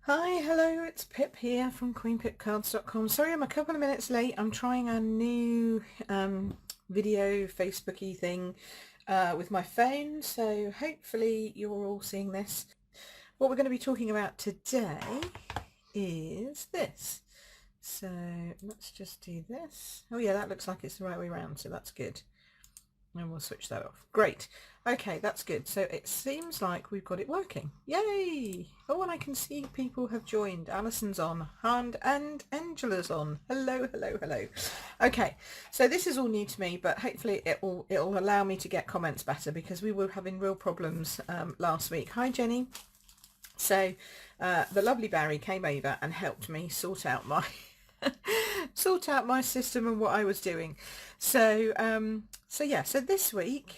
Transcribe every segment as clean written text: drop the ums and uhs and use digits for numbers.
Hi, hello, it's Pip here from queenpipcards.com. Sorry I'm a couple of minutes late. I'm trying a new video Facebooky thing with my phone, so hopefully you're all seeing this. What we're going to be talking about today is this. So let's just do this. Oh yeah, that looks like it's the right way around, so that's good. And we'll switch that off. Great. Okay, that's good. So it seems like we've got it working. Yay! Oh, and I can see people have joined. Alison's on, and Angela's on. Hello, hello, hello. Okay, so this is all new to me, but hopefully it'll allow me to get comments better because we were having real problems last week. Hi, Jenny. So the lovely Barry came over and helped me sort out my system and what I was doing. So so this week,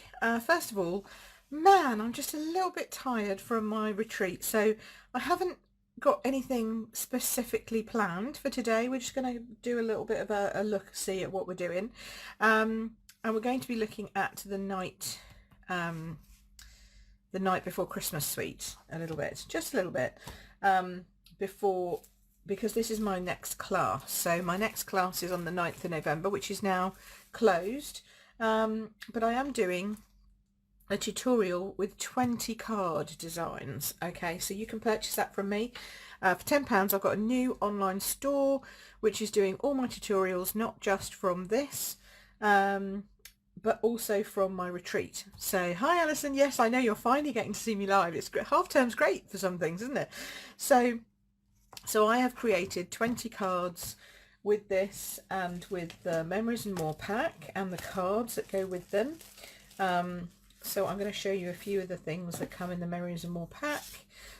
first of all, man, I'm just a little bit tired from my retreat, so I haven't got anything specifically planned for today. We're just going to do a little bit of a look, see at what we're doing, and we're going to be looking at the night before Christmas suite a little bit, just a little bit, before, because this is my next class. So my next class is on the 9th of November, which is now closed, but I am doing a tutorial with 20 card designs. Okay, so you can purchase that from me for £10. I've got a new online store which is doing all my tutorials, not just from this, but also from my retreat. So hi Alison, yes, I know you're finally getting to see me live. It's great. Half term's great for some things, isn't it? So I have created 20 cards with this, and with the Memories and More pack and the cards that go with them. So I'm going to show you a few of the things that come in the Memories and More pack.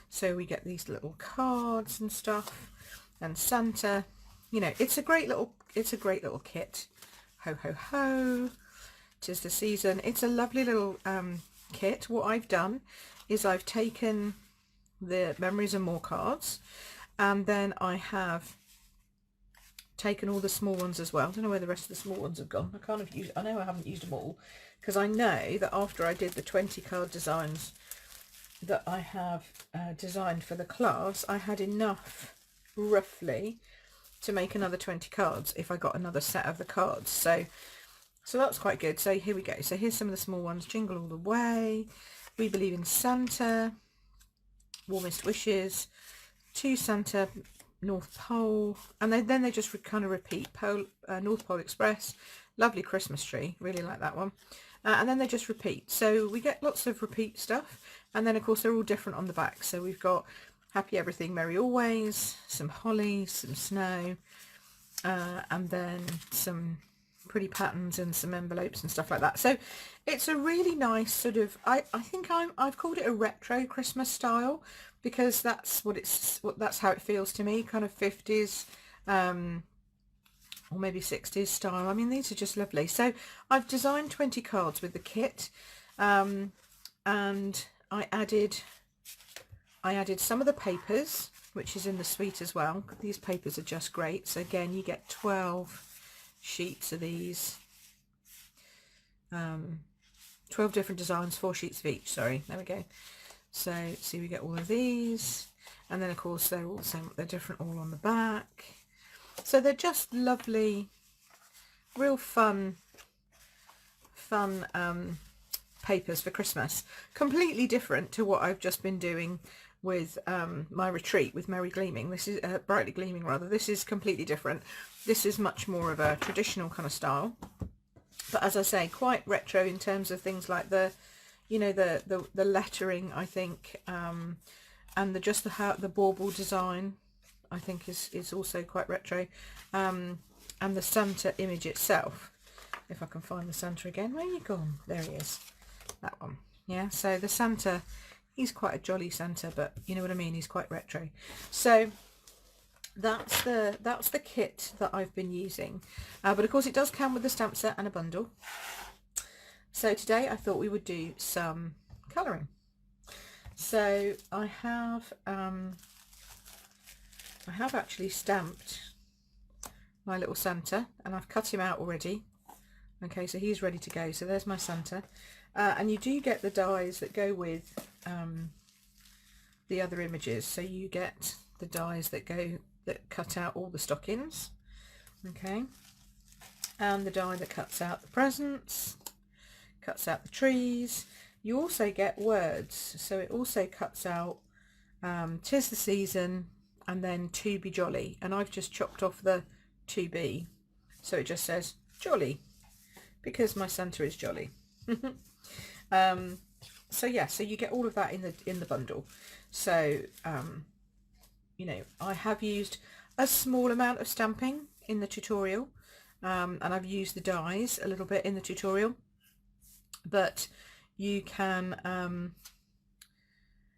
So we get these little cards and stuff, and Santa. You know, it's a great little kit. Ho ho ho! 'Tis the season. It's a lovely little kit. What I've done is I've taken the Memories and More cards, and then I have taken all the small ones as well. I don't know where the rest of the small ones have gone. I know I haven't used them all, because I know that after I did the 20 card designs that I have designed for the class, I had enough roughly to make another 20 cards if I got another set of the cards. So that's quite good. So here we go. So here's some of the small ones. Jingle All the Way, We Believe in Santa, Warmest Wishes, To Santa, North Pole, and then they just kind of repeat. North Pole Express, Lovely Christmas Tree, really like that one, and then they just repeat. So we get lots of repeat stuff, and then of course they're all different on the back. So we've got Happy Everything Merry Always, some holly, some snow, and then some pretty patterns and some envelopes and stuff like that. So it's a really nice sort of, I think I've called it a retro Christmas style, because that's how it feels to me, kind of 50s or maybe 60s style. I mean, these are just lovely. So I've designed 20 cards with the kit, and I added some of the papers, which is in the suite as well. These papers are just great. So again, you get 12 sheets of these, 12 different designs, 4 sheets of each, sorry, there we go. So see, we get all of these, and then of course they're different all on the back. So they're just lovely, real fun papers for Christmas. Completely different to what I've just been doing with my retreat with Merry Gleaming. This is Brightly Gleaming rather. This is completely different. This is much more of a traditional kind of style, but as I say, quite retro in terms of things like the lettering, I think, and the bauble design, I think is also quite retro, and the Santa image itself. If I can find the Santa again, where are you gone? There he is, that one. Yeah, so the Santa, he's quite a jolly Santa, but you know what I mean, he's quite retro. So that's the kit that I've been using, but of course it does come with a stamp set and a bundle. So today I thought we would do some colouring. So I have actually stamped my little Santa, and I've cut him out already. Okay, so he's ready to go. So there's my Santa, and you do get the dies that go with the other images. So you get the dies that cut out all the stockings, okay, and the die that cuts out the presents, cuts out the trees. You also get words, so it also cuts out 'tis the season and then to be jolly, and I've just chopped off the to be, so it just says jolly because my Santa is jolly. So yeah, so you get all of that in the bundle. So you know, I have used a small amount of stamping in the tutorial, and I've used the dies a little bit in the tutorial, but you can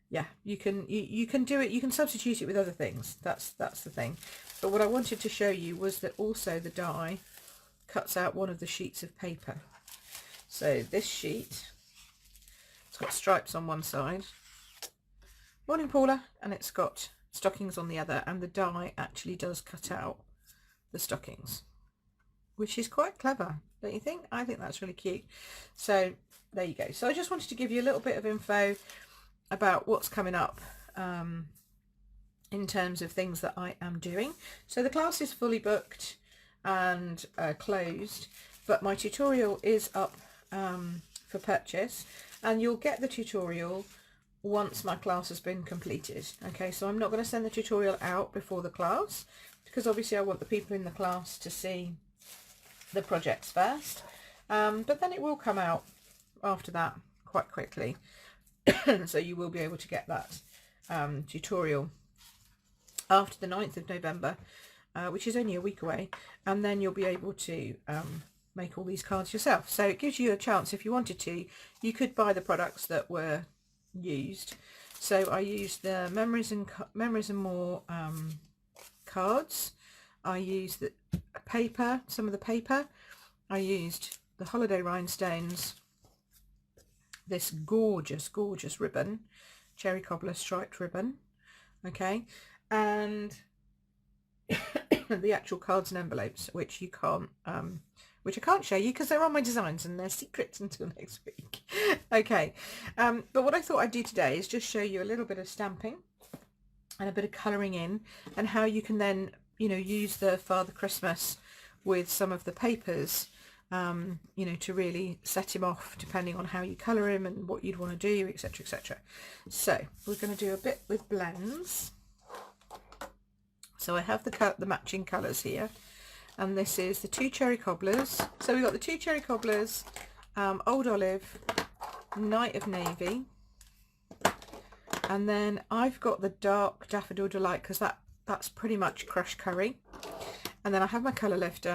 yeah, you can do it, you can substitute it with other things. That's the thing. But what I wanted to show you was that also the die cuts out one of the sheets of paper. So this sheet, it's got stripes on one side, morning Paula, and it's got stockings on the other, and the die actually does cut out the stockings, which is quite clever, don't you think? I think that's really cute. So there you go. So I just wanted to give you a little bit of info about what's coming up in terms of things that I am doing. So the class is fully booked and closed, but my tutorial is up for purchase, and you'll get the tutorial once my class has been completed. Okay, so I'm not going to send the tutorial out before the class, because obviously I want the people in the class to see the projects first, but then it will come out after that quite quickly. So you will be able to get that tutorial after the 9th of November, which is only a week away, and then you'll be able to make all these cards yourself. So it gives you a chance, if you wanted to, you could buy the products that were used. So I used the Memories and More cards. I used the paper, some of the paper. I used the holiday rhinestones, this gorgeous ribbon, cherry cobbler striped ribbon, okay, and the actual cards and envelopes, which you can't which I can't show you because they're on my designs and they're secrets until next week. Okay, but what I thought I'd do today is just show you a little bit of stamping and a bit of colouring in, and how you can then, you know, use the Father Christmas with some of the papers, you know, to really set him off depending on how you colour him and what you'd want to do, etc, etc. So we're going to do a bit with blends. So I have the matching colours here, and this is the 2 cherry cobblers. So we've got the 2 cherry cobblers, Old Olive, Night of Navy, and then I've got the dark Daffodil Delight, because that's pretty much crushed curry, and then I have my colour lifter,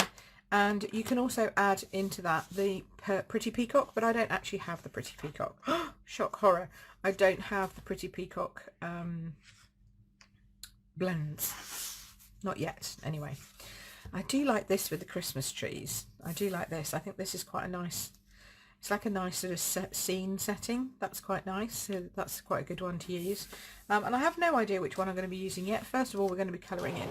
and you can also add into that the Pretty Peacock, but I don't actually have the Pretty Peacock. Shock horror, I don't have the Pretty Peacock blends, not yet anyway. I do like this with the Christmas trees. I do like this. I think this is quite a nice, it's like a nice sort of scene setting. That's quite nice. So that's quite a good one to use. And I have no idea which one I'm going to be using yet. First of all, we're going to be colouring in.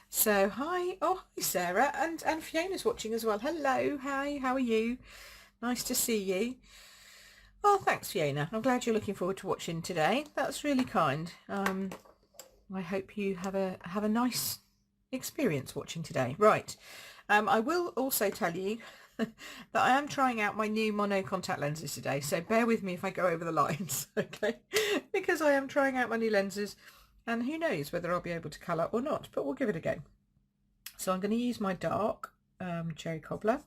So hi, oh hi Sarah, and Fiona's watching as well. Hello, hi, how are you? Nice to see you. Oh, thanks Fiona. I'm glad you're looking forward to watching today. That's really kind. I hope you have a nice experience watching today. Right, I will also tell you that I am trying out my new mono contact lenses today, so bear with me if I go over the lines, okay, because I am trying out my new lenses, and who knows whether I'll be able to colour or not, but we'll give it a go. So I'm going to use my dark cherry cobbler,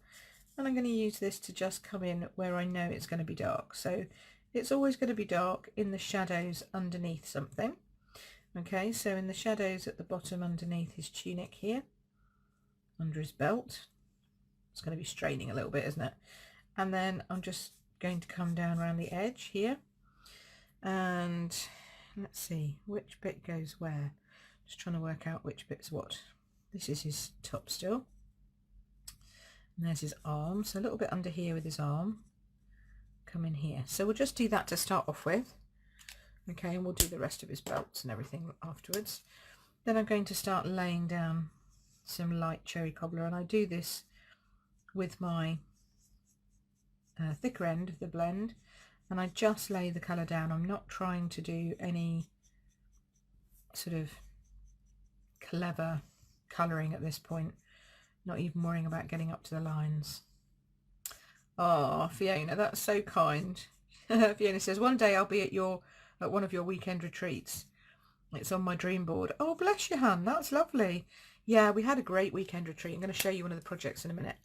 and I'm going to use this to just come in where I know it's going to be dark. So it's always going to be dark in the shadows underneath something. Okay, so in the shadows at the bottom underneath his tunic here, under his belt. It's going to be straining a little bit, isn't it? And then I'm just going to come down around the edge here, and let's see which bit goes where. Just trying to work out which bit's what. This is his top still, and there's his arm, so a little bit under here with his arm. Come in here. So we'll just do that to start off with. Okay, and we'll do the rest of his belts and everything afterwards. Then I'm going to start laying down some light cherry cobbler, and I do this with my thicker end of the blend, and I just lay the colour down. I'm not trying to do any sort of clever colouring at this point, not even worrying about getting up to the lines. Oh, Fiona, that's so kind. Fiona says, one day I'll be at one of your weekend retreats. It's on my dream board. Oh, bless you, Han. That's lovely. Yeah, we had a great weekend retreat. I'm going to show you one of the projects in a minute,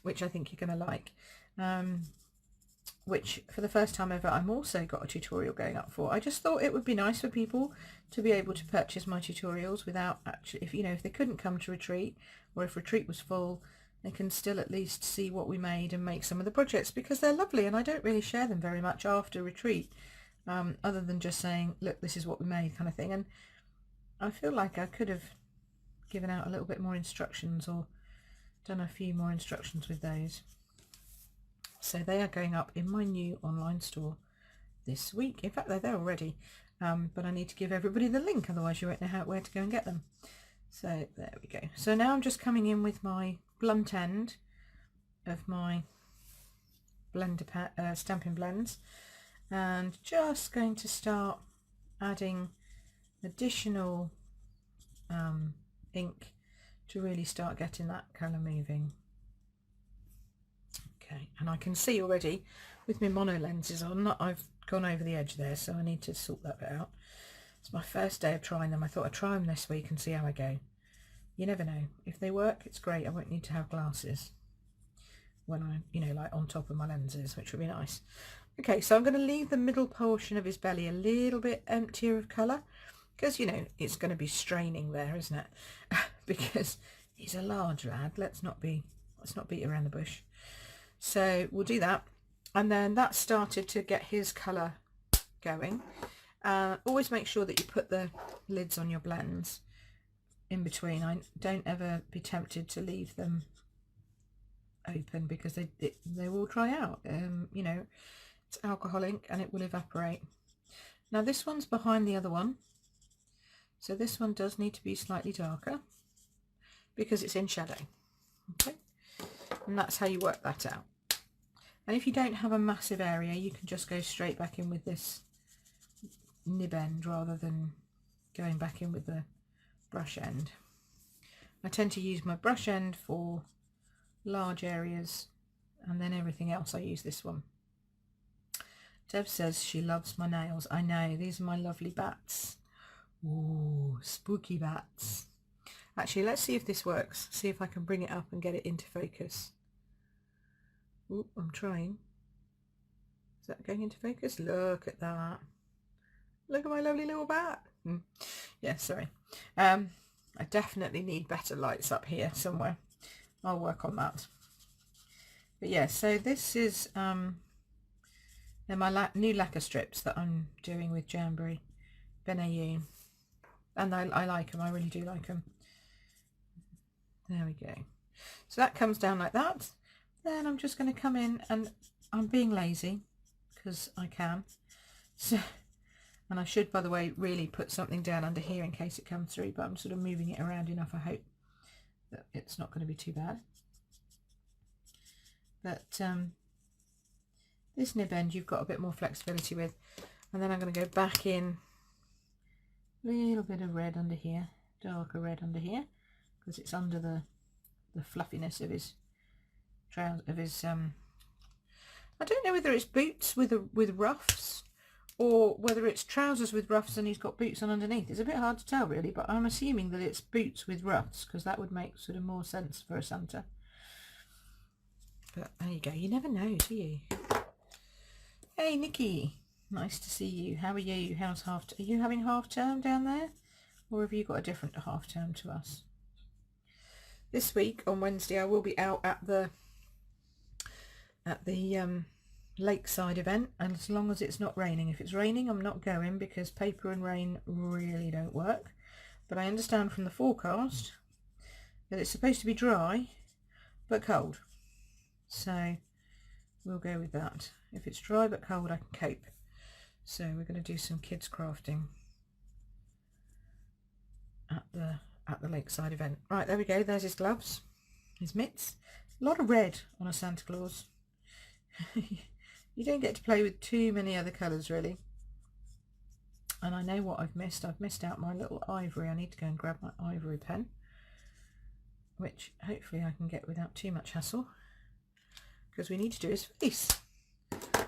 which I think you're going to like. Which, for the first time ever, I'm also got a tutorial going up for. I just thought it would be nice for people to be able to purchase my tutorials without actually, if they couldn't come to retreat, or if retreat was full, they can still at least see what we made and make some of the projects, because they're lovely, and I don't really share them very much after retreat, other than just saying, look, this is what we made, kind of thing. And I feel like I could have given out a little bit more instructions, or done a few more instructions with those. So they are going up in my new online store this week. In fact, they're there already, but I need to give everybody the link, otherwise you won't know where to go and get them. So there we go. So now I'm just coming in with my blunt end of my blender Stampin' Blends, and just going to start adding additional ink to really start getting that colour moving. Okay, and I can see already with my mono lenses on that I've gone over the edge there, so I need to sort that bit out. It's my first day of trying them. I thought I'd try them this week and see how I go. You never know. If they work, it's great. I won't need to have glasses when I, like on top of my lenses, which would be nice. Okay, so I'm going to leave the middle portion of his belly a little bit emptier of colour, because, it's going to be straining there, isn't it? Because he's a large lad. Let's not beat around the bush. So we'll do that, and then that started to get his colour going. Always make sure that you put the lids on your blends in between. I don't ever be tempted to leave them open, because they will dry out. It's alcohol ink and it will evaporate. Now this one's behind the other one, so this one does need to be slightly darker because it's in shadow. Okay, and that's how you work that out. And if you don't have a massive area, you can just go straight back in with this nib end rather than going back in with the brush end. I tend to use my brush end for large areas, and then everything else I use this one. Deb says she loves my nails. I know, these are my lovely bats. Ooh, spooky bats. Actually, let's see if this works. See if I can bring it up and get it into focus. Ooh, I'm trying. Is that going into focus? Look at that. Look at my lovely little bat. Yeah, sorry. I definitely need better lights up here somewhere. I'll work on that. But yeah, so this is they're my new lacquer strips that I'm doing with Jamboree Benayoun, and I like them. I really do like them. There we go. So that comes down like that. Then I'm just going to come in, and I'm being lazy because I can. So, and I should, by the way, really put something down under here in case it comes through, but I'm sort of moving it around enough, I hope that it's not going to be too bad. But this nib end you've got a bit more flexibility with, and then I'm going to go back in a little bit of red under here, darker red under here, because it's under the fluffiness of his trousers, of his I don't know whether it's boots with ruffs, or whether it's trousers with ruffs and he's got boots on underneath. It's a bit hard to tell really, but I'm assuming that it's boots with ruffs, because that would make sort of more sense for a Santa. But there you go, you never know, do you? Hey Nikki, nice to see you. How are you? How's are you having half term down there, or have you got a different half term to us? This week on Wednesday I will be out at the lakeside event, and as long as it's not raining. If it's raining I'm not going, because paper and rain really don't work. But I understand from the forecast that it's supposed to be dry but cold, so we'll go with that. If it's dry but cold I can cope. So we're going to do some kids crafting at the lakeside event. Right, there we go. There's his gloves, his mitts. A lot of red on a Santa Claus. You don't get to play with too many other colours really. And I know what I've missed. I've missed out my little ivory. I need to go and grab my ivory pen, which hopefully I can get without too much hassle, because we need to do his face.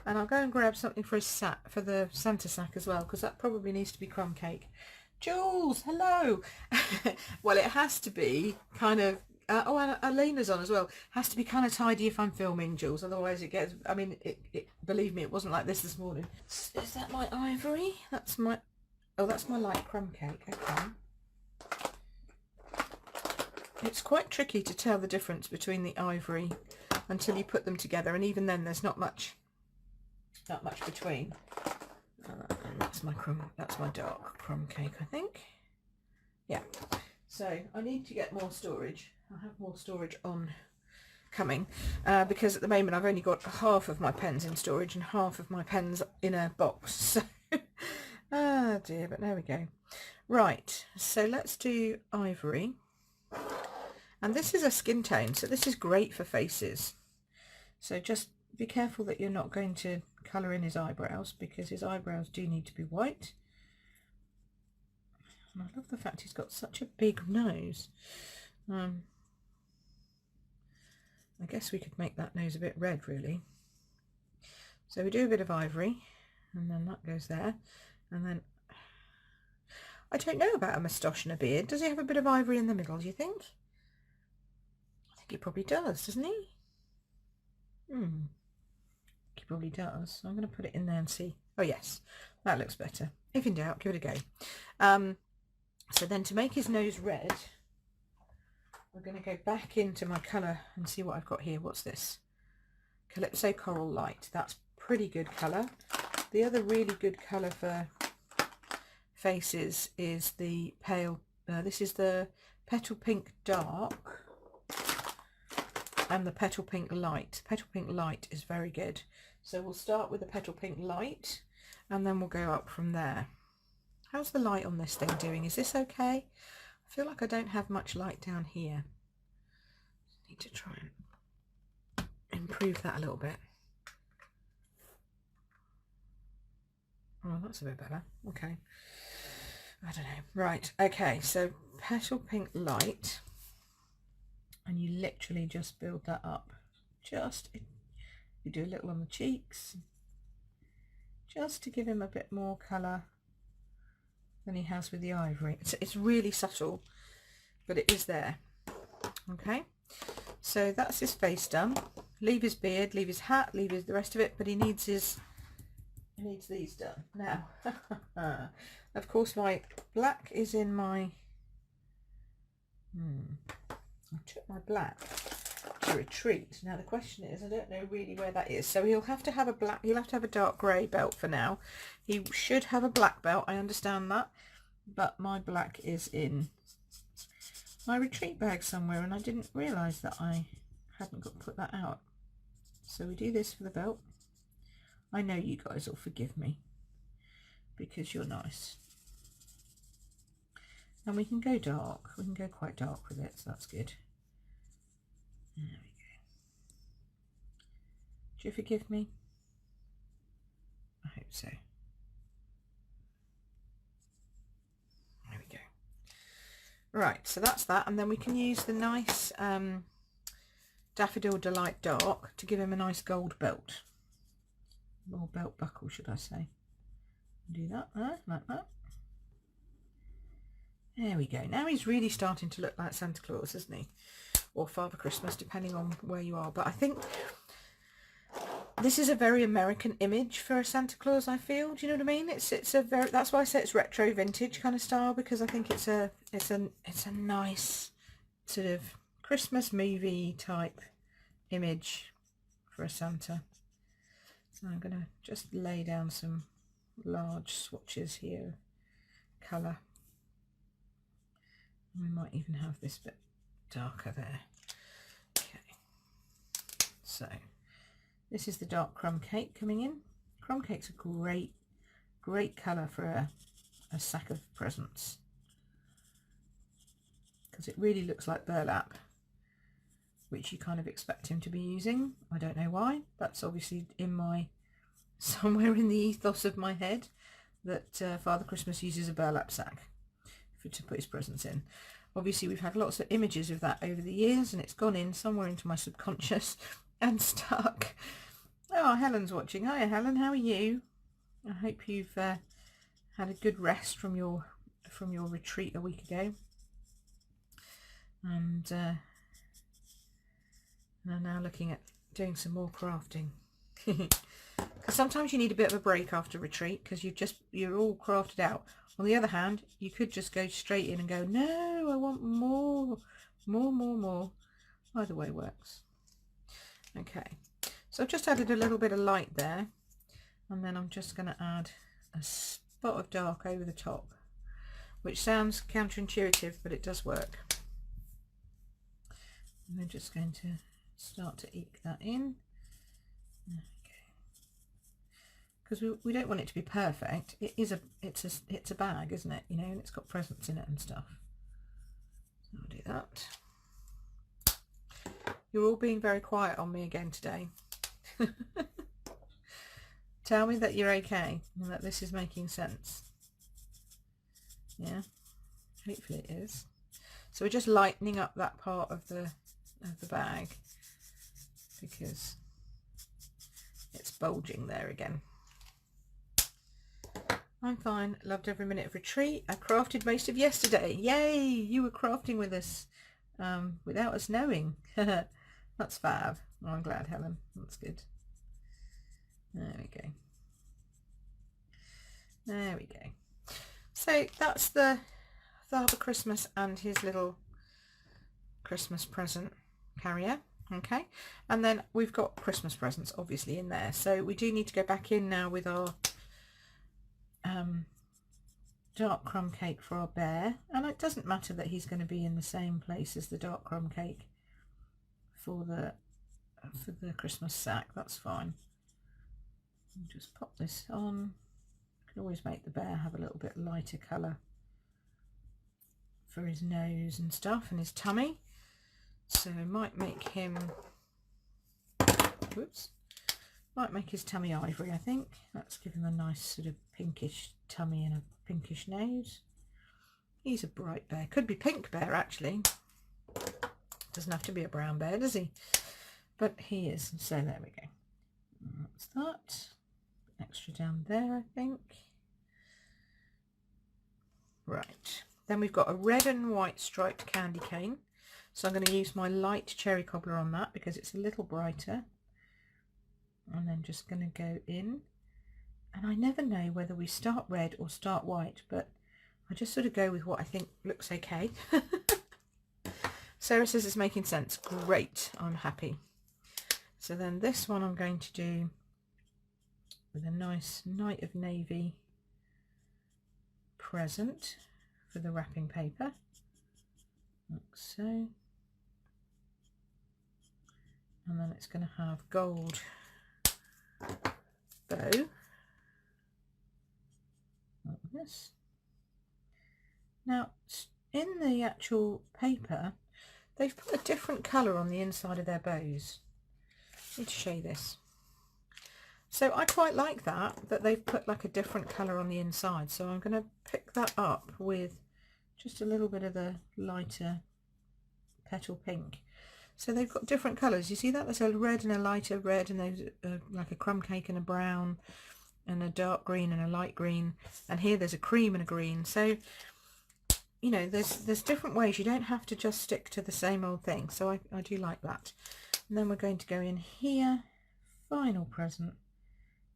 And I'll go and grab something for his sack, for the Santa sack as well, because that probably needs to be crumb cake. Jules, hello. Well, it has to be kind of oh, and Alina's on as well. Has to be kind of tidy if I'm filming, Jules, otherwise it gets, I mean, believe me, it wasn't like this morning. Is that my ivory? That's my, oh, that's my light crumb cake. Okay. It's quite tricky to tell the difference between the ivory until you put them together, and even then there's not much between. And that's my dark crumb cake, I think. Yeah. So I need to get more storage. I'll have more storage on coming, because at the moment I've only got half of my pens in storage and half of my pens in a box. So, oh dear, but there we go. Right, so let's do ivory. And this is a skin tone, so this is great for faces. So just be careful that you're not going to colour in his eyebrows, because his eyebrows do need to be white. And I love the fact he's got such a big nose. I guess we could make that nose a bit red, really. So we do a bit of ivory, and then that goes there. And then, I don't know about a moustache and a beard. Does he have a bit of ivory in the middle, do you think? I think he probably does, doesn't he? He probably does. So I'm going to put it in there and see. Oh yes, that looks better. If in doubt, give it a go. So then to make his nose red, we're going to go back into my colour and see what I've got here. What's this? Calypso Coral Light. That's pretty good colour. The other really good colour for faces is the pale, this is the Petal Pink Dark and the Petal Pink Light. Petal Pink Light is very good. So we'll start with the Petal Pink Light and then we'll go up from there. How's the light on this thing doing? Is this okay? I feel like I don't have much light down here. Need to try and improve that a little bit. Oh, that's a bit better. Okay. I don't know. Right. Okay. So Petal Pink Light, and you literally just build that up. You do a little on the cheeks, just to give him a bit more colour than he has with the ivory. It's really subtle, but it is there. Okay, so that's his face done. Leave his beard, leave his hat, leave the rest of it, but he needs these done. Now, of course, my black is in my... I took my black to retreat. Now the question is, I don't know really where that is. So he'll have to have a dark grey belt for now. He should have a black belt, I understand that, but my black is in my retreat bag somewhere, and I didn't realise that I hadn't got to put that out. So we do this for the belt. I know you guys will forgive me because you're nice. And we can go dark. We can go quite dark with it, so that's good. There we go. Do you forgive me? I hope so. There we go. Right, so that's that, and then we can use the nice Daffodil Delight Dark to give him a nice gold belt. Or belt buckle, should I say. Do that there, like that. There we go. Now he's really starting to look like Santa Claus, isn't he? Or Father Christmas, depending on where you are. But I think this is a very American image for a Santa Claus, I feel. Do you know what I mean? It's a very, that's why I say it's retro vintage kind of style, because I think it's a nice sort of Christmas movie type image for a Santa. So I'm going to just lay down some large swatches here, colour. We might even have this bit darker there. Okay, so this is the dark crumb cake coming in. Crumb cake's a great colour for a sack of presents, because it really looks like burlap, which you kind of expect him to be using. I don't know why. That's obviously in my, somewhere in the ethos of my head. that Father Christmas uses a burlap sack to put his presents in. Obviously we've had lots of images of that over the years, and it's gone in somewhere into my subconscious and stuck. Oh, Helen's watching. Hiya Helen, how are you? I hope you've had a good rest from your retreat a week ago, and are now looking at doing some more crafting. Because sometimes you need a bit of a break after retreat, because you're all crafted out. On the other hand, you could just go straight in and go, no, I want more. Either way works. Okay, so I've just added a little bit of light there, and then I'm just going to add a spot of dark over the top, which sounds counterintuitive, but it does work. And we're just going to start to eke that in. Because we don't want it to be perfect. It's a bag, isn't it? You know, and it's got presents in it and stuff. So I'll do that. You're all being very quiet on me again today. Tell me that you're okay and that this is making sense. Yeah, hopefully it is. So we're just lightening up that part of the bag because it's bulging there again. I'm fine. Loved every minute of retreat. I crafted most of yesterday. Yay! You were crafting with us without us knowing. That's fab. Oh, I'm glad, Helen. That's good. There we go. There we go. So that's the Father Christmas and his little Christmas present carrier. Okay, and then we've got Christmas presents obviously in there. So we do need to go back in now with our dark crumb cake for our bear, and it doesn't matter that he's going to be in the same place as the dark crumb cake for the Christmas sack. That's fine. I'll just pop this on. Can always make the bear have a little bit lighter colour for his nose and stuff and his tummy. So I might make him, whoops, might make his tummy ivory. I think that's give him a nice sort of pinkish tummy and a pinkish nose. He's a bright bear. Could be pink bear actually. Doesn't have to be a brown bear, does he? But he is. So there we go. That's that. Extra down there, I think. Right. Then we've got a red and white striped candy cane. So I'm going to use my light cherry cobbler on that because it's a little brighter. And then just going to go in. And I never know whether we start red or start white, but I just sort of go with what I think looks okay. Sarah says it's making sense. Great, I'm happy. So then this one I'm going to do with a nice Night of Navy present for the wrapping paper, like so. And then it's going to have gold bow, like this. Now, in the actual paper, they've put a different colour on the inside of their bows. I need to show you this. So I quite like that they've put like a different colour on the inside. So I'm going to pick that up with just a little bit of the lighter petal pink. So they've got different colours. You see that? There's a red and a lighter red, and there's like a crumb cake and a brown, and a dark green and a light green. And here there's a cream and a green. So, you know, there's different ways. You don't have to just stick to the same old thing. So I do like that. And then we're going to go in here. Final present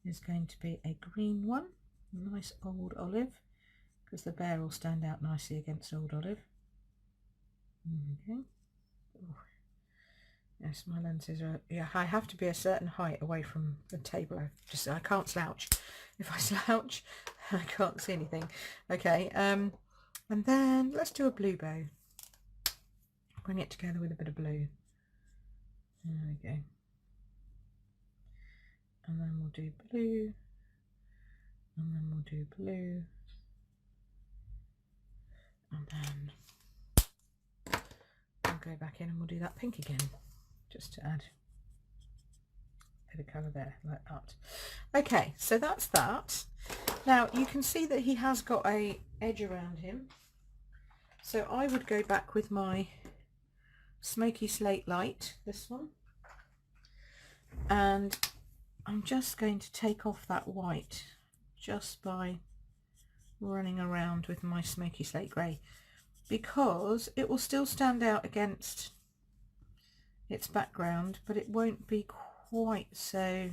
is going to be a green one. Nice old olive, because the bear will stand out nicely against old olive. Okay. Oh. Yes, my lenses are, yeah, I have to be a certain height away from the table. I can't slouch. If I slouch, I can't see anything. Okay, and then let's do a blue bow. Bring it together with a bit of blue. There we go. And then we'll do blue. And then we'll do blue. And then we'll go back in and we'll do that pink again, just to add a bit of colour there, like that. Okay, so that's that. Now you can see that he has got a edge around him, so I would go back with my Smoky Slate Light, this one, and I'm just going to take off that white just by running around with my Smoky Slate Grey, because it will still stand out against its background, but it won't be quite so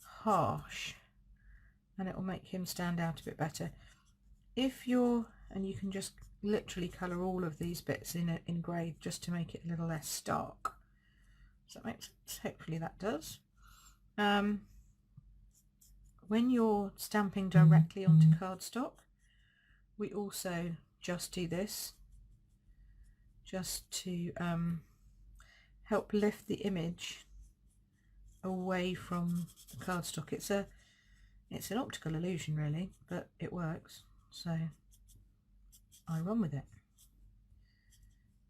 harsh, and it will make him stand out a bit better. If you're, and you can just literally colour all of these bits in grey just to make it a little less stark. Does that make sense? Hopefully that does. When you're stamping directly onto cardstock, we also just do this just to help lift the image away from the cardstock. It's an optical illusion really, but it works, so I run with it.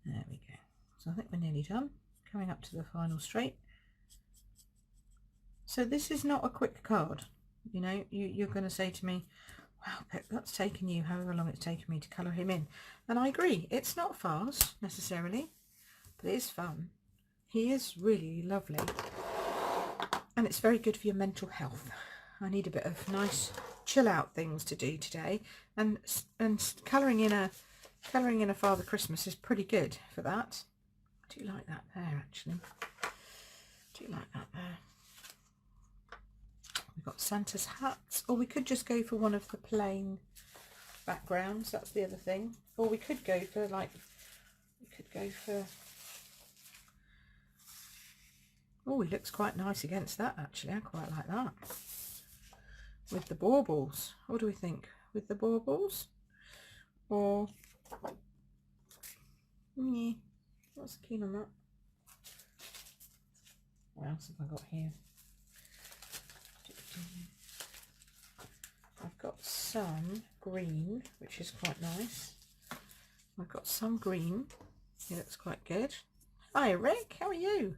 There we go. So I think we're nearly done, coming up to the final straight. So this is not a quick card, you know. You're going to say to me, wow Pip, that's taken you however long it's taken me to colour him in, and I agree, it's not fast necessarily, but it is fun. He is really lovely, and it's very good for your mental health. I need a bit of nice chill out things to do today, and colouring in a Father Christmas is pretty good for that. I do like that there actually. I do like that there. We've got Santa's hats, or we could just go for one of the plain backgrounds, that's the other thing. Or we could go for oh, he looks quite nice against that actually. I quite like that. With the baubles, what do we think? With the baubles, or yeah, not so keen on that. What else have I got here? I've got some green, which is quite nice. I've got some green. He looks quite good. Hi Rick, how are you?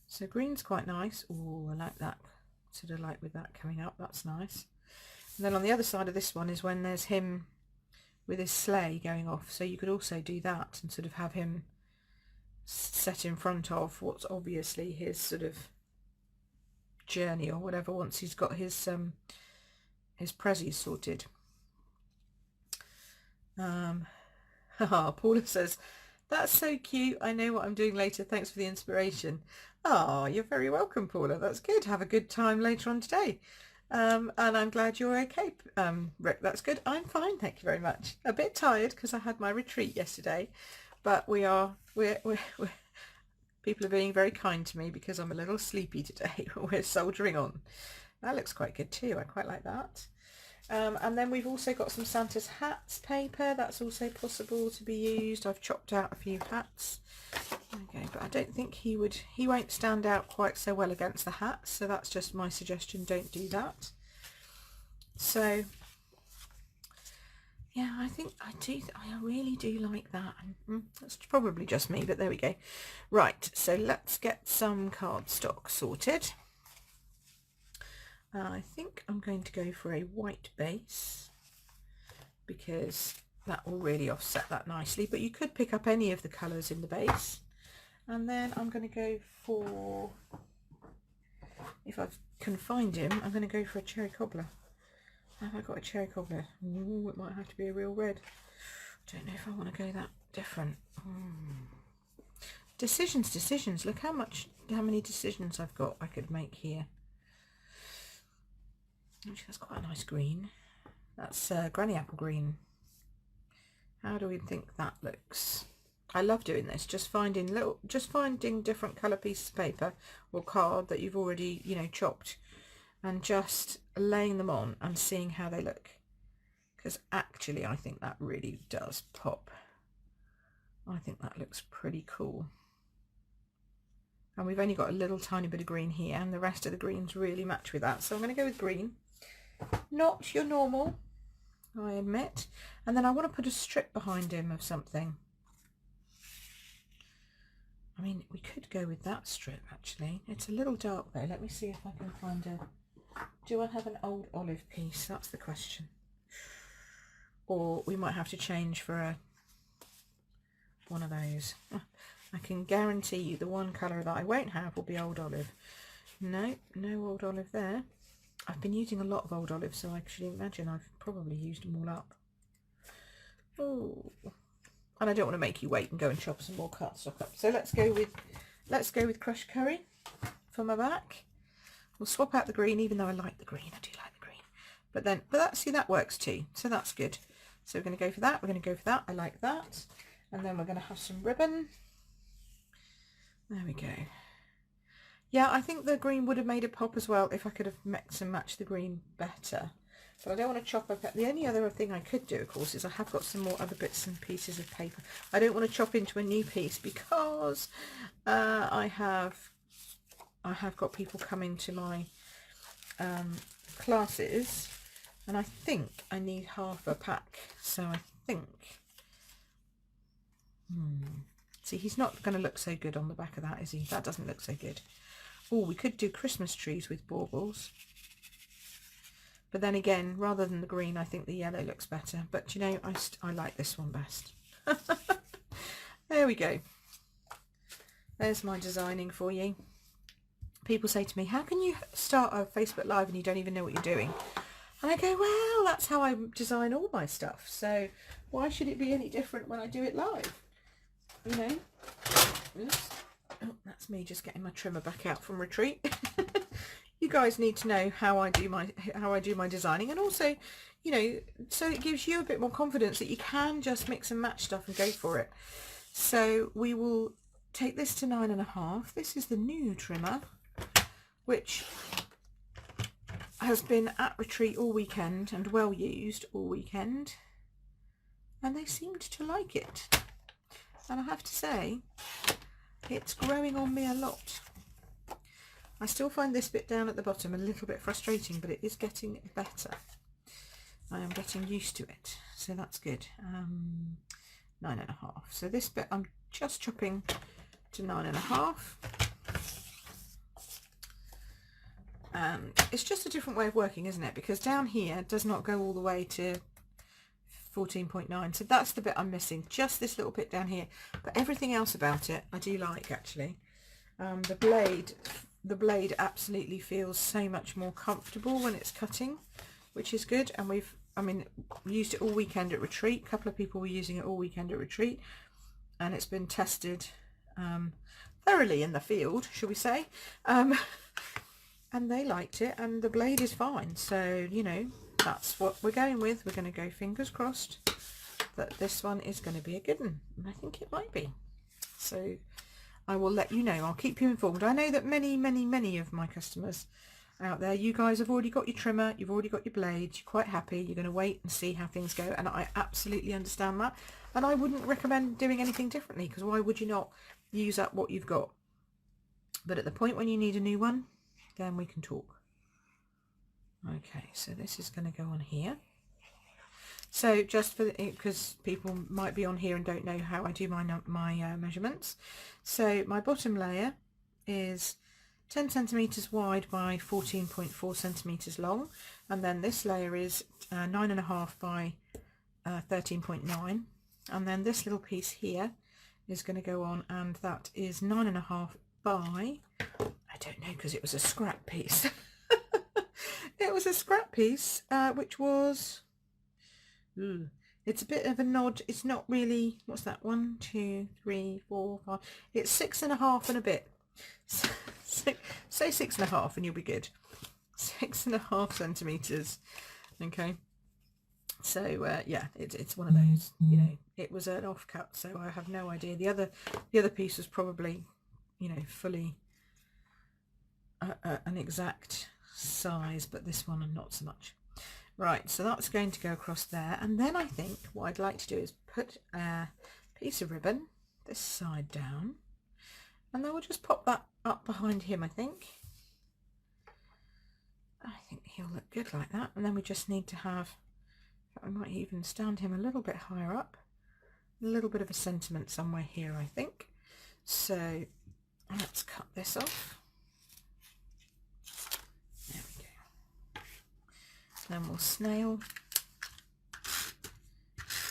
So green's quite nice. Oh, I like that. Sort of like with that coming up, that's nice. And then on the other side of this one is when there's him with his sleigh going off, so you could also do that and sort of have him set in front of what's obviously his sort of journey or whatever, once he's got his prezzies sorted. Paula says, that's so cute, I know what I'm doing later, thanks for the inspiration. Oh, you're very welcome, Paula. That's good. Have a good time later on today. And I'm glad you're okay, Rick. That's good. I'm fine, thank you very much. A bit tired because I had my retreat yesterday, but we're people are being very kind to me because I'm a little sleepy today. We're soldiering on. That looks quite good too. I quite like that. And then we've also got some Santa's hats paper. That's also possible to be used. I've chopped out a few hats. Okay, but I don't think he won't stand out quite so well against the hats, so that's just my suggestion, don't do that. So yeah, I think I really do like that. That's probably just me, but there we go. Right, so let's get some cardstock sorted. I think I'm going to go for a white base because that will really offset that nicely, but you could pick up any of the colours in the base. And then I'm going to go for, if I can find him, I'm going to go for a cherry cobbler. Have I got a cherry cobbler? Ooh, it might have to be a real red. I don't know if I want to go that different. Decisions. Look how many decisions I've got I could make here. Actually, that's quite a nice green. That's granny apple green. How do we think that looks? I love doing this, just finding different colour pieces of paper or card that you've already, you know, chopped, and just laying them on and seeing how they look. Because actually I think that really does pop. I think that looks pretty cool. And we've only got a little tiny bit of green here, and the rest of the greens really match with that. So I'm going to go with green. Not your normal, I admit. And then I want to put a strip behind him of something. I mean, we could go with that strip actually. It's a little dark though. Let me see if I can find Do I have an old olive piece? That's the question. Or we might have to change for one of those. I can guarantee you the one colour that I won't have will be old olive. No, no old olive there. I've been using a lot of old olive, so I should imagine I've probably used them all up. Oh, and I don't want to make you wait and go and chop some more cardstock up. So let's go with crushed curry for my back. We'll swap out the green, even though I like the green. I do like the green. But that works too. So that's good. So we're going to go for that. We're going to go for that. I like that. And then we're going to have some ribbon. There we go. Yeah, I think the green would have made it pop as well if I could have mixed and matched the green better. But I don't want to chop up. The only other thing I could do, of course, is I have got some more other bits and pieces of paper. I don't want to chop into a new piece because I have got people coming to my classes, and I think I need half a pack. So I think, see, he's not going to look so good on the back of that, is he? That doesn't look so good. Oh, we could do Christmas trees with baubles. But then again, rather than the green, I think the yellow looks better. But you know, I like this one best. There we go. There's my designing for you. People say to me, how can you start a Facebook Live and you don't even know what you're doing? And I go, well, that's how I design all my stuff. So why should it be any different when I do it live? You know? Oops. Oh, that's me just getting my trimmer back out from retreat. You guys need to know how I do my designing, and also, you know, so it gives you a bit more confidence that you can just mix and match stuff and go for it. So we will take this to 9.5. This is the new trimmer, which has been at retreat all weekend and well used all weekend, and they seemed to like it. And I have to say, it's growing on me a lot. I still find this bit down at the bottom a little bit frustrating, but it is getting better. I am getting used to it, so that's good. 9.5. So this bit I'm just chopping to 9.5. It's just a different way of working, isn't it? Because down here it does not go all the way to 14.9, so that's the bit I'm missing, just this little bit down here. But everything else about it I do like, actually. The blade absolutely feels so much more comfortable when it's cutting, which is good. And we used it all weekend at retreat. A couple of people were using it all weekend at retreat, and it's been tested thoroughly in the field, shall we say, and they liked it, and the blade is fine. So, you know, that's what we're going with. We're going to go fingers crossed that this one is going to be a good one, and I think it might be. So I will let you know. I'll keep you informed. I know that many of my customers out there, you guys have already got your trimmer, you've already got your blades, you're quite happy, you're going to wait and see how things go, and I absolutely understand that, and I wouldn't recommend doing anything differently, because why would you not use up what you've got? But at the point when you need a new one, then we can talk. Okay, so this is going to go on here. So just for because people might be on here and don't know how I do my measurements. So my bottom layer is 10 centimeters wide by 14.4 centimeters long, and then this layer is 9.5 by 13.9, and then this little piece here is going to go on, and that is 9.5 by, I don't know, because it was a scrap piece. It was a scrap piece, which was, it's a bit of a nod. It's not really, what's that, 1, 2, 3, 4, 5, it's 6.5 and a bit. So, say 6.5 and you'll be good. 6.5 centimeters. Okay, so yeah, it's one of those, you know, it was an offcut, so I have no idea. The other piece was probably, you know, fully an exact size, but this one not so much. Right, so that's going to go across there, and then I think what I'd like to do is put a piece of ribbon this side down, and then we'll just pop that up behind him. I think he'll look good like that, and then we just need to have, I might even stand him a little bit higher up, a little bit of a sentiment somewhere here, I think. So let's cut this off. There we go. Then we'll snail.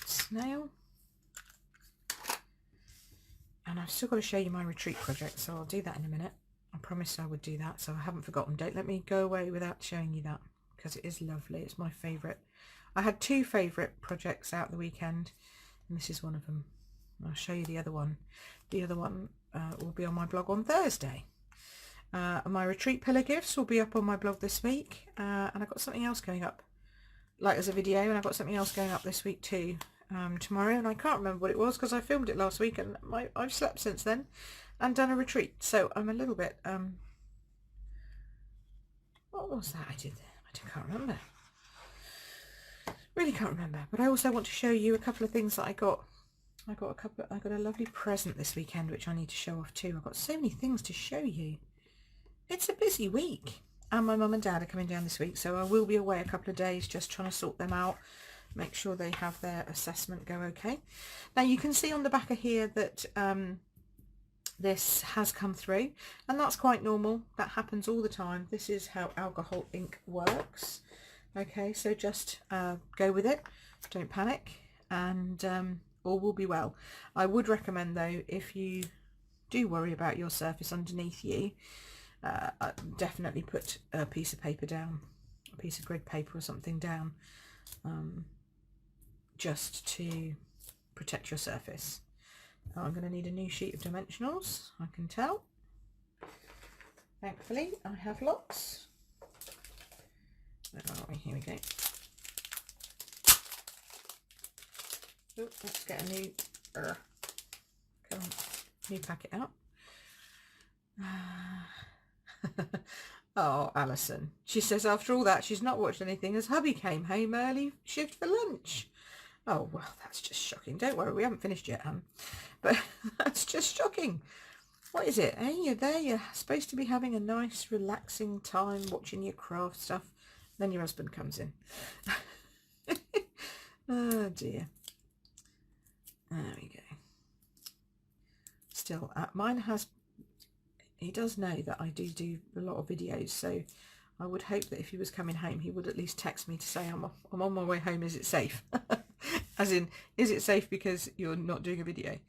Snail. And I've still got to show you my retreat project, so I'll do that in a minute. I promised I would do that, so I haven't forgotten. Don't let me go away without showing you that, because it is lovely. It's my favourite. I had 2 favourite projects out the weekend, and this is one of them. I'll show you the other one. The other one will be on my blog on Thursday. My retreat pillar gifts will be up on my blog this week, and I've got something else going up, like as a video, and I've got something else going up this week too, tomorrow, and I can't remember what it was because I filmed it last week, and I've slept since then and done a retreat, so I'm a little bit what was that I did there? I can't remember, really can't remember. But I also want to show you a couple of things that I got a lovely present this weekend which I need to show off too. I've got so many things to show you. It's a busy week, and my mum and dad are coming down this week, so I will be away a couple of days just trying to sort them out, make sure they have their assessment go okay. Now you can see on the back of here that this has come through, and that's quite normal. That happens all the time. This is how alcohol ink works. Okay, so just go with it, don't panic, and all will be well. I would recommend though, if you do worry about your surface underneath you, definitely put a piece of paper down, a piece of grid paper or something down, just to protect your surface. I'm going to need a new sheet of dimensionals, I can tell. Thankfully I have lots. Where are we? Here we go. Ooh, let's get a new come on, new packet out. Oh, Alison. She says after all that she's not watched anything as hubby came home early shift for lunch. Oh, well, that's just shocking. Don't worry, we haven't finished yet, but that's just shocking. What is it? Hey, you're there, you're supposed to be having a nice relaxing time watching your craft stuff, then your husband comes in. Oh dear. There we go. Still, mine has, he does know that I do a lot of videos, so I would hope that if he was coming home he would at least text me to say I'm on my way home, is it safe? As in, is it safe because you're not doing a video?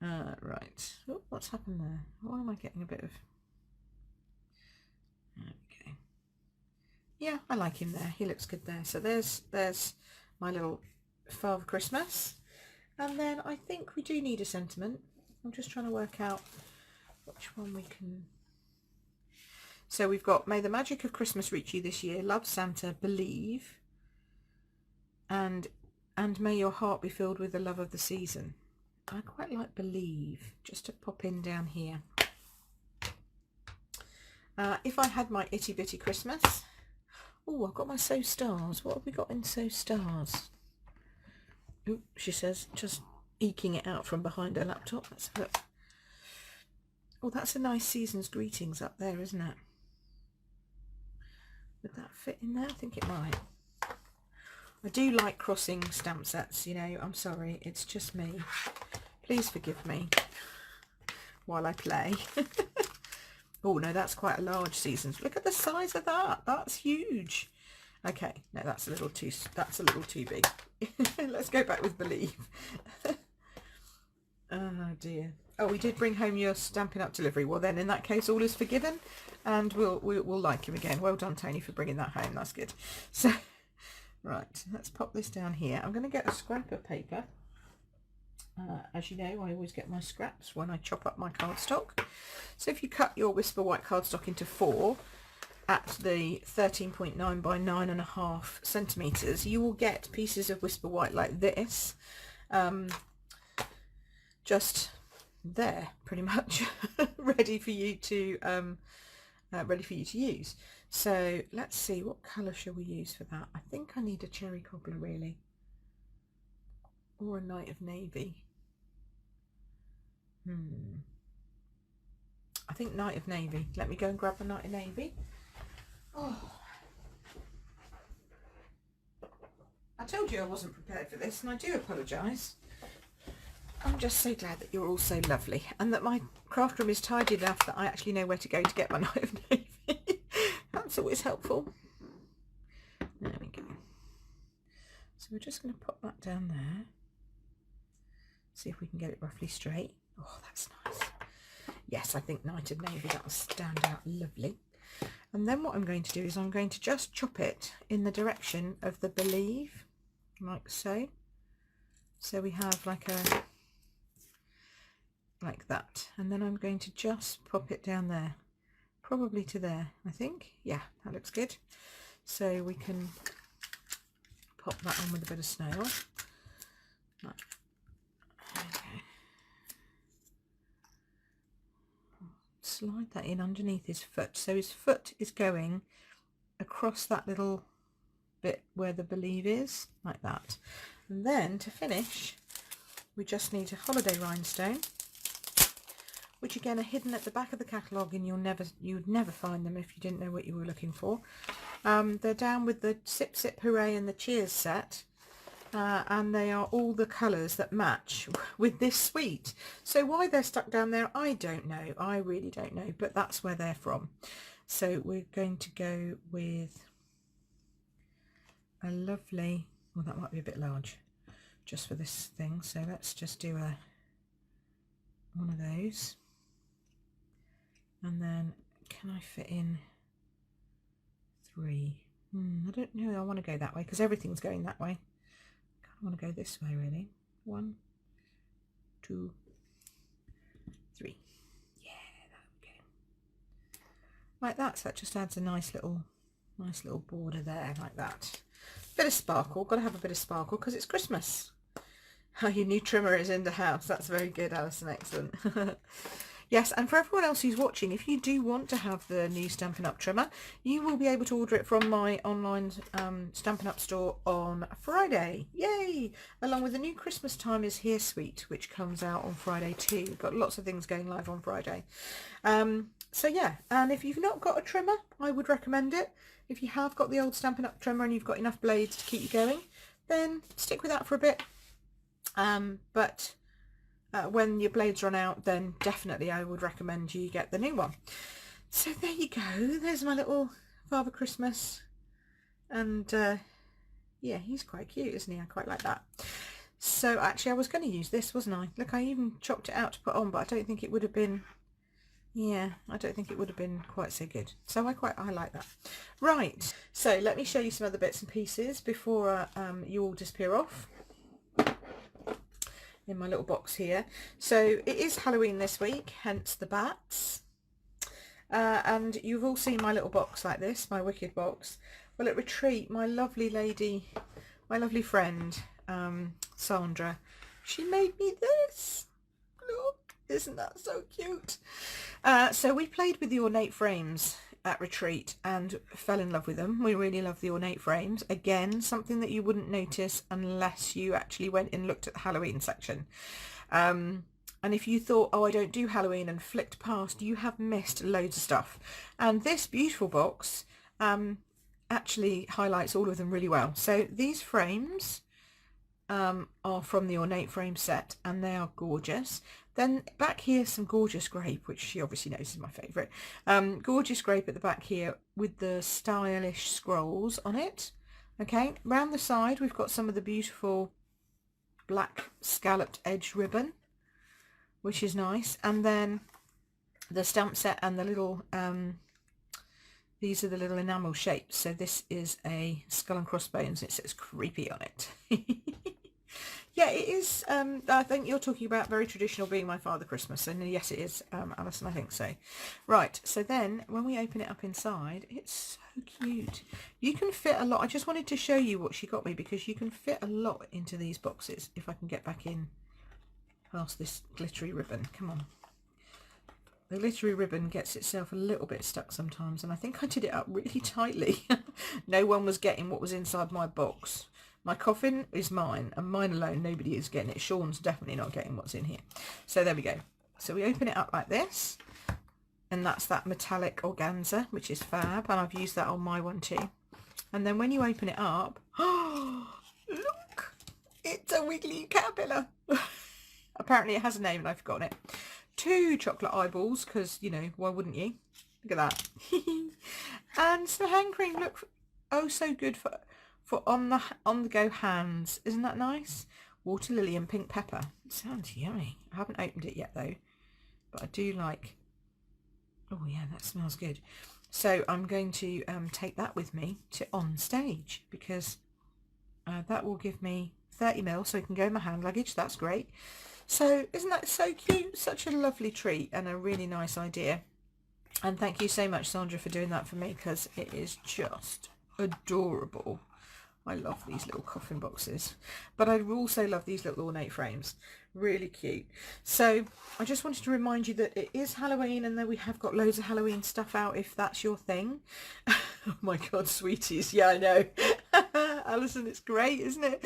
Right. Oh, what's happened there? Why am I getting a bit of... Okay. Yeah, I like him there. He looks good there. So there's my little Father Christmas. And then I think we do need a sentiment. I'm just trying to work out which one we can... So we've got, may the magic of Christmas reach you this year, love Santa, believe, and may your heart be filled with the love of the season. I quite like believe, just to pop in down here. If I had my itty bitty Christmas. Oh, I've got my So Stars. What have we got in So Stars? Ooh, she says, just eking it out from behind her laptop. Let's have a look. Oh, that's a nice season's greetings up there, isn't it? Would that fit in there? I think it might. I do like crossing stamp sets, you know, I'm sorry, it's just me. Please forgive me while I play. Oh no, that's quite a large seasons. Look at the size of that. That's huge. Okay, no, that's a little too big. Let's go back with believe. Oh dear. Oh, we did bring home your Stampin' Up delivery. Well then, in that case, all is forgiven, and we'll like him again. Well done, Tony, for bringing that home. That's good. So, right, let's pop this down here. I'm going to get a scrap of paper. As you know, I always get my scraps when I chop up my cardstock. So if you cut your Whisper White cardstock into 4 at the 13.9 by 9.5 centimetres, you will get pieces of Whisper White like this, just there, pretty much, ready for you to use. So let's see, what colour shall we use for that? I think I need a cherry cobbler, really, or a night of navy. I think night of navy. Let me go and grab a night of navy. Oh, I told you I wasn't prepared for this, and I do apologise. I'm just so glad that you're all so lovely, and that my craft room is tidy enough that I actually know where to go to get my night of navy. That's always helpful. There we go. we're just going to pop that down there. See if we can get it roughly straight. Oh, that's nice. Yes, I think Night of Navy, that'll stand out lovely. And then what I'm going to do is I'm going to just chop it in the direction of the believe, like so. So we have like that. And then I'm going to just pop it down there, probably to there, I think. Yeah, that looks good. So we can pop that on with a bit of snail. Right. Okay. Slide that in underneath his foot. So his foot is going across that little bit where the believe is, like that. And then to finish, we just need a holiday rhinestone, which again are hidden at the back of the catalogue, and you would never find them if you didn't know what you were looking for. They're down with the Sip Sip Hooray and the Cheers set. And they are all the colours that match with this suite. So why they're stuck down there, I don't know. I really don't know, but that's where they're from. So we're going to go with a lovely, well, that might be a bit large just for this thing. So let's just do one of those. And then can I fit in 3? I don't know. I want to go that way because everything's going that way. I want to go this way really. 1, 2, 3. Yeah, there we go. Like that. So that just adds a nice little border there, like that. Bit of sparkle. Got to have a bit of sparkle because it's Christmas. Oh, your new trimmer is in the house. That's very good, Alison. Excellent. Yes, and for everyone else who's watching, if you do want to have the new Stampin' Up trimmer, you will be able to order it from my online Stampin' Up store on Friday. Yay! Along with the new Christmas Time is Here suite, which comes out on Friday too. We've got lots of things going live on Friday. So yeah, and if you've not got a trimmer, I would recommend it. If you have got the old Stampin' Up trimmer and you've got enough blades to keep you going, then stick with that for a bit. But when your blades run out, then definitely I would recommend you get the new one. So there you go. There's my little Father Christmas. And yeah, he's quite cute, isn't he? I quite like that. So actually I was going to use this, wasn't I? Look, I even chopped it out to put on, but I don't think it would have been, yeah, I don't think it would have been quite so good. So I like that. Right, so let me show you some other bits and pieces before you all disappear off in my little box here. So it is Halloween this week, hence the bats. And you've all seen my little box like this, my wicked box. Well, at retreat, my lovely lady, my lovely friend, Sandra, she made me this. Look, isn't that so cute? So we played with the ornate frames at retreat and fell in love with them. We really love the ornate frames. Again, something that you wouldn't notice unless you actually went and looked at the Halloween section. And if you thought, oh, I don't do Halloween, and flicked past, you have missed loads of stuff. And this beautiful box actually highlights all of them really well. So these frames are from the ornate frame set, and they are gorgeous. Then back here, some gorgeous grape, which she obviously knows is my favourite. Gorgeous grape at the back here with the stylish scrolls on it. Okay, round the side we've got some of the beautiful black scalloped edge ribbon, which is nice. And then the stamp set and the little, these are the little enamel shapes. So this is a skull and crossbones. It says creepy on it. Yeah, it is. I think you're talking about very traditional being my Father Christmas, and yes it is, Alison, I think so. Right, so then when we open it up inside, it's so cute. You can fit a lot. I just wanted to show you what she got me, because you can fit a lot into these boxes. If I can get back in past this glittery ribbon. Come on. The glittery ribbon gets itself a little bit stuck sometimes, and I think I did it up really tightly. No one was getting what was inside my box. My coffin is mine, and mine alone, nobody is getting it. Sean's definitely not getting what's in here. So there we go. So we open it up like this, and that's that metallic organza, which is fab, and I've used that on my one too. And then when you open it up, oh, look, it's a wiggly caterpillar. Apparently it has a name and I've forgotten it. 2 chocolate eyeballs, because, you know, why wouldn't you? Look at that. And some hand cream. Look, oh, so good for on the go hands. Isn't that nice? Water lily and pink pepper. It sounds yummy. I haven't opened it yet though, but I do like. Oh yeah, that smells good. So I'm going to take that with me to on stage, because that will give me 30 ml, so it can go in my hand luggage. That's great. So isn't that so cute? Such a lovely treat and a really nice idea. And thank you so much, Sandra, for doing that for me, because it is just adorable. I love these little coffin boxes, but I also love these little ornate frames. Really cute. So I just wanted to remind you that it is Halloween, and that we have got loads of Halloween stuff out if that's your thing. Oh my god, sweeties. Yeah, I know. Alison, it's great, isn't it?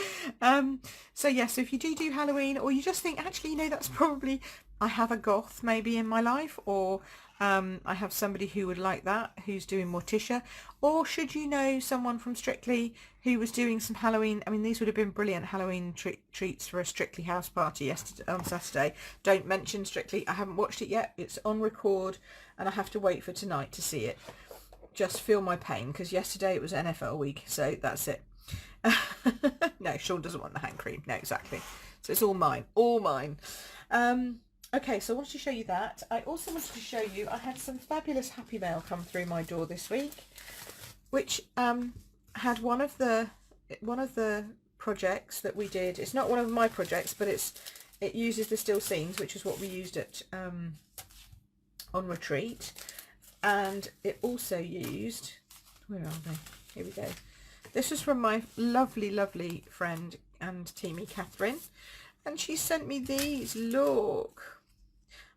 So yes, so if you do Halloween, or you just think, actually, you know, that's probably, I have a goth maybe in my life, or I have somebody who would like that, who's doing Morticia, or should you know someone from Strictly who was doing some Halloween, I mean, these would have been brilliant Halloween treats for a Strictly house party yesterday, on Saturday. Don't mention Strictly, I haven't watched it yet, it's on record, and I have to wait for tonight to see it. Just feel my pain, because yesterday it was NFL week, so that's it. No, Sean doesn't want the hand cream. No, exactly. So it's all mine, all mine. Okay, so I wanted to show you that. I also wanted to show you, I had some fabulous happy mail come through my door this week, which had one of the projects that we did. It's not one of my projects, but it uses the still scenes, which is what we used at on retreat, and it also used, where are they? Here we go. This was from my lovely friend and teamie Catherine, and she sent me these. Look,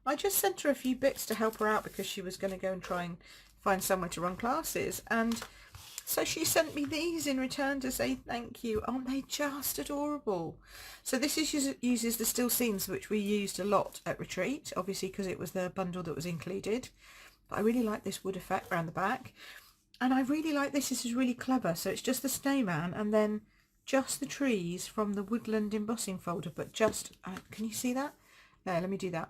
I just sent her a few bits to help her out, because she was going to go and try and find somewhere to run classes, and so she sent me these in return to say thank you. Aren't they just adorable? So this uses the still scenes, which we used a lot at retreat, obviously because it was the bundle that was included, but I really like this wood effect around the back. And I really like this. This is really clever. So it's just the snowman and then just the trees from the woodland embossing folder, but just, can you see that? There, let me do that.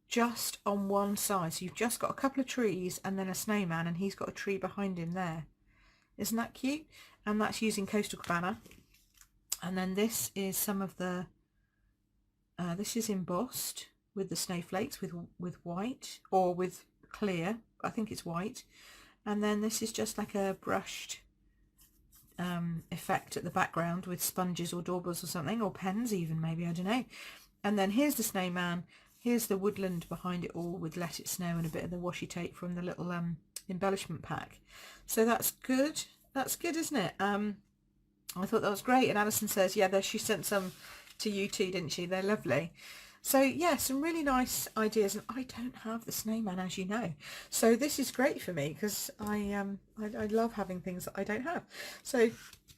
Just on one side. So you've just got a couple of trees and then a snowman, and he's got a tree behind him there. Isn't that cute? And that's using Coastal Cabana. And then this is some of the, this is embossed with the snowflakes with white, or with clear. I think it's white. And then this is just like a brushed effect at the background with sponges or daubers or something, or pens even, maybe, I don't know. And then here's the snowman, here's the woodland behind it all with Let It Snow and a bit of the washi tape from the little embellishment pack. So that's good, isn't it? I thought that was great. And Alison says, yeah, she sent some to you too, didn't she? They're lovely. So yeah, some really nice ideas, and I don't have the snowman, as you know, so this is great for me, because I love having things that I don't have. So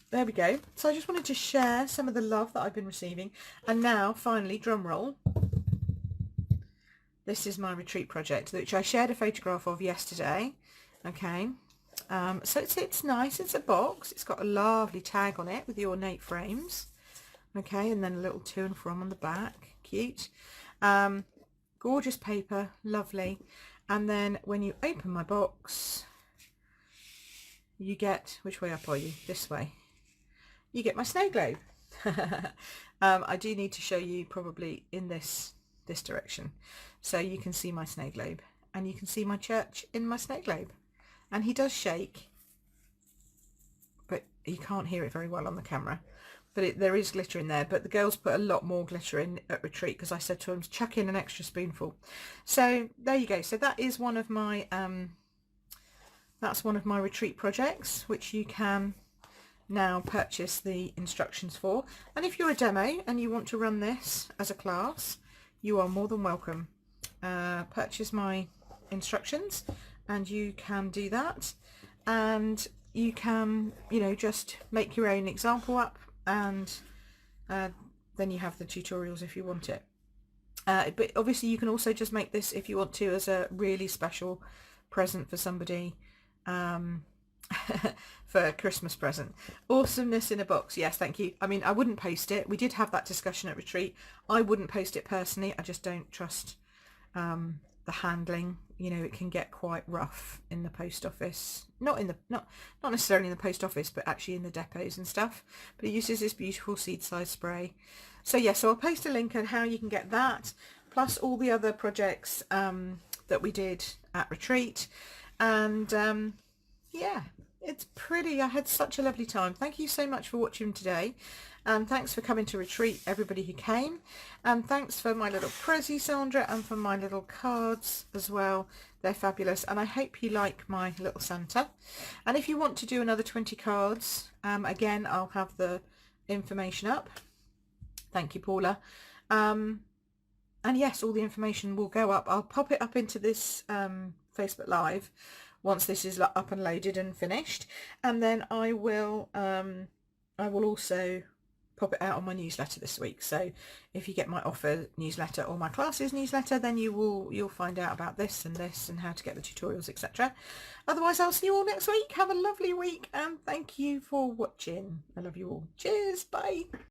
there we go. So I just wanted to share some of the love that I've been receiving. And now finally, drum roll, this is my retreat project, which I shared a photograph of yesterday. Okay, so it's nice. It's a box, it's got a lovely tag on it with the ornate frames. Okay, and then a little to and from on the back. Cute. Gorgeous paper, lovely. And then when you open my box, you get, which way up are you? This way. You get my snow globe. I do need to show you probably in this direction, so you can see my snow globe, and you can see my church in my snow globe. And he does shake, but you can't hear it very well on the camera. But there is glitter in there, but the girls put a lot more glitter in at retreat, because I said to them to chuck in an extra spoonful. So there you go. So that is one of my that's one of my retreat projects, which you can now purchase the instructions for. And if you're a demo and you want to run this as a class, you are more than welcome. Purchase my instructions and you can do that, and you can, you know, just make your own example up, and then you have the tutorials if you want it. But obviously you can also just make this, if you want to, as a really special present for somebody, for a Christmas present. Awesomeness in a box. Yes, thank you. I mean, I wouldn't post it. We did have that discussion at retreat. I wouldn't post it personally. I just don't trust the handling. You know, it can get quite rough in the post office, not necessarily in the post office, but actually in the depots and stuff. But it uses this beautiful seed size spray. So yeah, so I'll post a link on how you can get that, plus all the other projects that we did at retreat. And yeah, it's pretty. I had such a lovely time. Thank you so much for watching today, and thanks for coming to retreat, everybody who came, and thanks for my little prezi, Sandra, and for my little cards as well. They're fabulous, and I hope you like my little Santa. And if you want to do another 20 cards, again, I'll have the information up. Thank you, Paula. And yes, all the information will go up. I'll pop it up into this Facebook Live once this is up and loaded and finished, and then I will also pop it out on my newsletter this week. So if you get my offer newsletter or my classes newsletter, then you'll find out about this and how to get the tutorials, etc. Otherwise, I'll see you all next week. Have a lovely week, and thank you for watching. I love you all. Cheers. Bye.